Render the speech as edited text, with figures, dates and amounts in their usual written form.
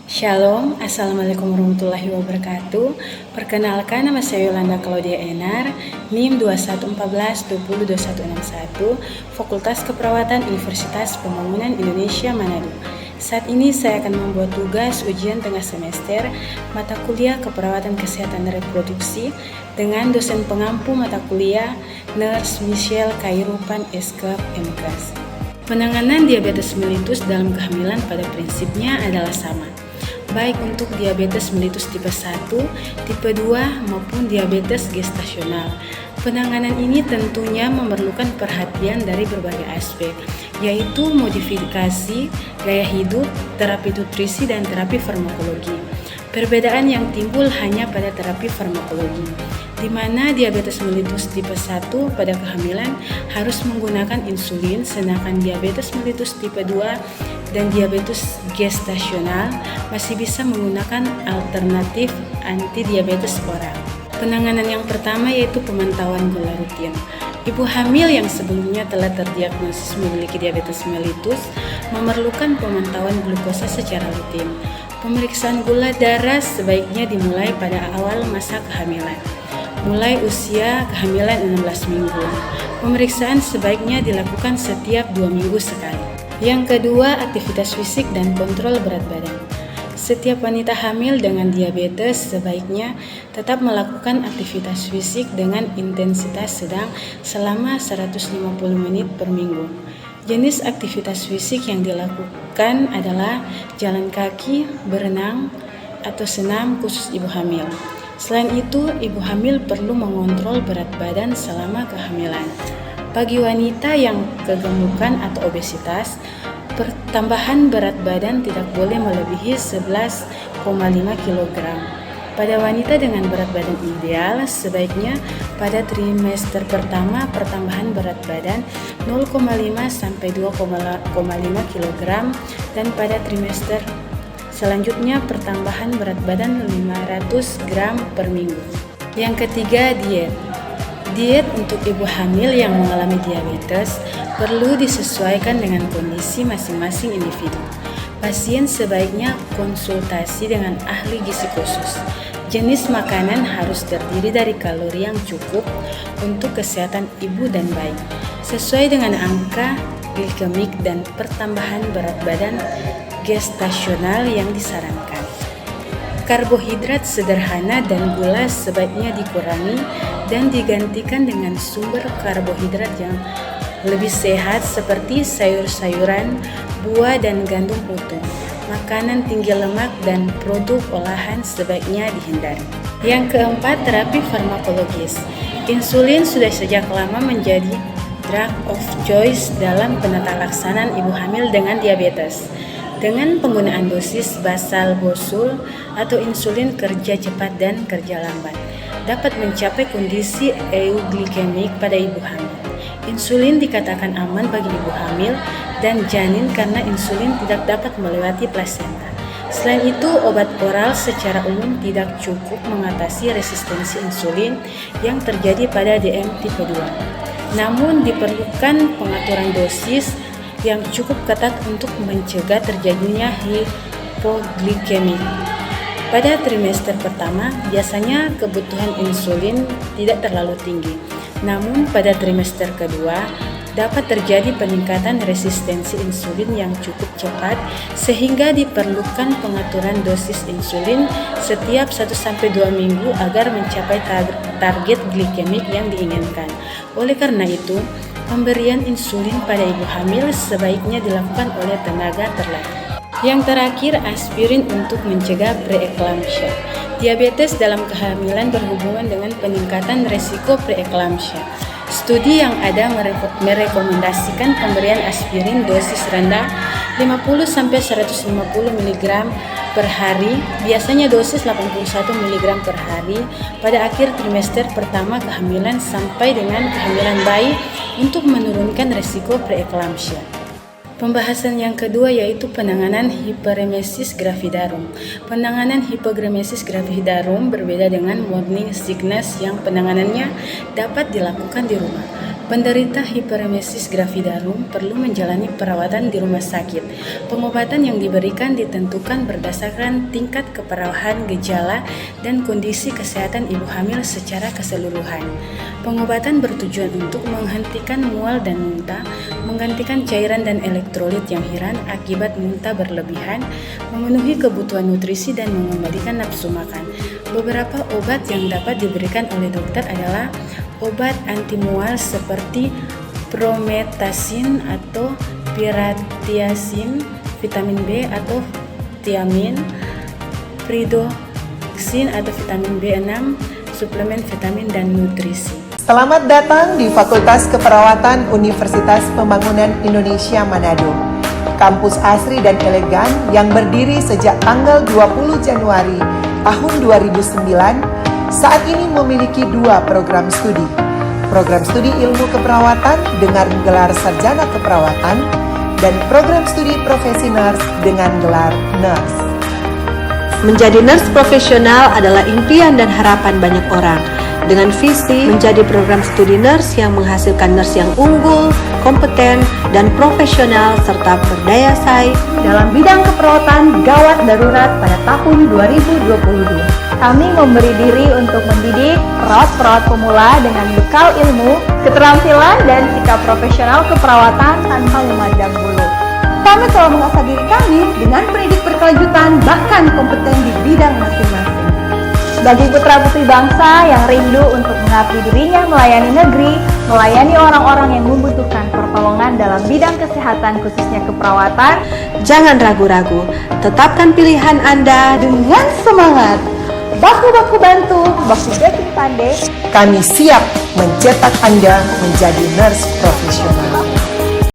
Shalom, Assalamualaikum warahmatullahi wabarakatuh. Perkenalkan, nama saya Yolanda Claudia Enar, NIM 2114202161, Fakultas Keperawatan Universitas Pembangunan Indonesia Manado. Saat ini saya akan membuat tugas ujian tengah semester mata kuliah Keperawatan Kesehatan Reproduksi dengan dosen pengampu mata kuliah Nurse Michelle Kairupan SK MKes. Penanganan diabetes mellitus dalam kehamilan pada prinsipnya adalah sama, baik untuk diabetes mellitus tipe 1, tipe 2, maupun diabetes gestasional. Penanganan ini tentunya memerlukan perhatian dari berbagai aspek, yaitu modifikasi gaya hidup, terapi nutrisi, dan terapi farmakologi. Perbedaan yang timbul hanya pada terapi farmakologi, di mana diabetes mellitus tipe 1 pada kehamilan harus menggunakan insulin, sedangkan diabetes mellitus tipe 2 dan diabetes gestasional masih bisa menggunakan alternatif anti-diabetes oral. Penanganan yang pertama yaitu pemantauan gula rutin. Ibu hamil yang sebelumnya telah terdiagnosis memiliki diabetes mellitus memerlukan pemantauan glukosa secara rutin. Pemeriksaan gula darah sebaiknya dimulai pada awal masa kehamilan, mulai usia kehamilan 16 minggu. Pemeriksaan sebaiknya dilakukan setiap 2 minggu sekali. Yang kedua, aktivitas fisik dan kontrol berat badan. Setiap wanita hamil dengan diabetes sebaiknya tetap melakukan aktivitas fisik dengan intensitas sedang selama 150 menit per minggu. Jenis aktivitas fisik yang dilakukan adalah jalan kaki, berenang, atau senam khusus ibu hamil. Selain itu, ibu hamil perlu mengontrol berat badan selama kehamilan. Bagi wanita yang kegemukan atau obesitas, pertambahan berat badan tidak boleh melebihi 11,5 kg. Pada wanita dengan berat badan ideal, sebaiknya pada trimester pertama pertambahan berat badan 0,5 sampai 2,5 kg dan pada trimester selanjutnya pertambahan berat badan 500 gram per minggu. Yang ketiga, diet. Diet untuk ibu hamil yang mengalami diabetes perlu disesuaikan dengan kondisi masing-masing individu. Pasien sebaiknya konsultasi dengan ahli gizi khusus. Jenis makanan harus terdiri dari kalori yang cukup untuk kesehatan ibu dan bayi, sesuai dengan angka glikemik dan pertambahan berat badan gestasional yang disarankan. Karbohidrat sederhana dan gula sebaiknya dikurangi dan digantikan dengan sumber karbohidrat yang lebih sehat seperti sayur-sayuran, buah, dan gandum utuh. Makanan tinggi lemak dan produk olahan sebaiknya dihindari. Yang keempat, terapi farmakologis. Insulin sudah sejak lama menjadi drug of choice dalam penata laksanaan ibu hamil dengan diabetes. Dengan penggunaan dosis basal bosul atau insulin kerja cepat dan kerja lambat, dapat mencapai kondisi euglikemik pada ibu hamil. Insulin dikatakan aman bagi ibu hamil dan janin karena insulin tidak dapat melewati plasenta. Selain itu, obat oral secara umum tidak cukup mengatasi resistensi insulin yang terjadi pada DM tipe 2. Namun diperlukan pengaturan dosis yang cukup ketat untuk mencegah terjadinya hipoglikemik. Pada trimester pertama, biasanya kebutuhan insulin tidak terlalu tinggi. Namun pada trimester kedua, dapat terjadi peningkatan resistensi insulin yang cukup cepat sehingga diperlukan pengaturan dosis insulin setiap 1-2 minggu agar mencapai target glikemik yang diinginkan. Oleh karena itu, pemberian insulin pada ibu hamil sebaiknya dilakukan oleh tenaga terlatih. Yang terakhir, aspirin untuk mencegah preeklampsia. Diabetes dalam kehamilan berhubungan dengan peningkatan resiko preeklampsia. Studi yang ada merekomendasikan pemberian aspirin dosis rendah 50-150 mg per hari, biasanya dosis 81 mg per hari pada akhir trimester pertama kehamilan sampai dengan kehamilan bayi untuk menurunkan resiko preeklampsia. Pembahasan yang kedua yaitu penanganan hiperemesis gravidarum. Penanganan hiperemesis gravidarum berbeda dengan morning sickness yang penanganannya dapat dilakukan di rumah. Penderita hiperemesis gravidarum perlu menjalani perawatan di rumah sakit. Pengobatan yang diberikan ditentukan berdasarkan tingkat keparahan gejala dan kondisi kesehatan ibu hamil secara keseluruhan. Pengobatan bertujuan untuk menghentikan mual dan muntah, menggantikan cairan dan elektrolit yang hilang akibat muntah berlebihan, memenuhi kebutuhan nutrisi dan mengembalikan nafsu makan. Beberapa obat yang dapat diberikan oleh dokter adalah obat antimual seperti promethazine atau piratiazine, vitamin B atau thiamin, pyridoxine atau vitamin B6, suplemen vitamin dan nutrisi. Selamat datang di Fakultas Keperawatan Universitas Pembangunan Indonesia Manado. Kampus asri dan elegan yang berdiri sejak tanggal 20 Januari tahun 2009 saat ini memiliki 2 program studi. Program studi ilmu keperawatan dengan gelar sarjana keperawatan dan program studi profesi nurse dengan gelar nurse. Menjadi nurse profesional adalah impian dan harapan banyak orang. Dengan visi menjadi program studi nurse yang menghasilkan nurse yang unggul, kompeten, dan profesional serta berdaya saing dalam bidang keperawatan gawat darurat pada tahun 2022. Kami memberi diri untuk mendidik perawat-perawat pemula dengan bekal ilmu, keterampilan, dan sikap profesional keperawatan tanpa memandang bulu. Kami telah mengasah diri kami dengan pendidik berkelanjutan bahkan kompeten di bidang masing-masing. Bagi putra-putri bangsa yang rindu untuk mengabdi dirinya melayani negeri, melayani orang-orang yang membutuhkan pertolongan dalam bidang kesehatan khususnya keperawatan, jangan ragu-ragu, tetapkan pilihan Anda dengan semangat. Baku-baku bantu, baku backing pandai. Kami siap mencetak Anda menjadi nurse profesional.